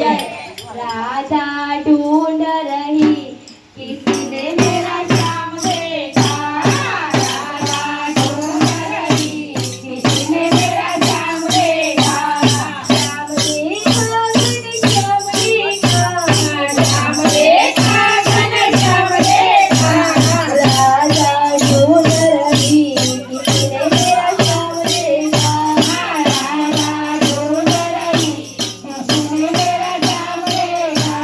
राधा ढूंढ रही किसने मेरा श्याम देखा राधा ढूंढ रही किसने मेरा श्याम देखा श्याम देखा श्याम देखा श्याम देखा श्याम देखा राधा ढूंढ रही किसने मेरा श्याम देखा राधा ढूंढ रही किसने मेरा श्याम देखा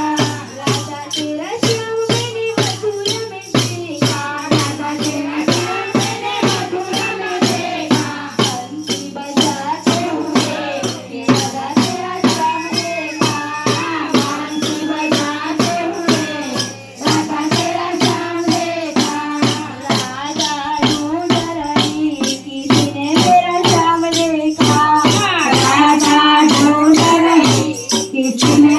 राधा तेरा श्याम मैंने मथुरा में देखा राधा तेरा श्याम मैंने मथुरा में देखा बंसी बजाते हुए राधा तेरा श्याम देखा बंसी बजाते हुए राधा तेरा श्याम देखा राधा ढूंढ रही किसने मेरा श्याम देखा राधा ढूंढ रही किसने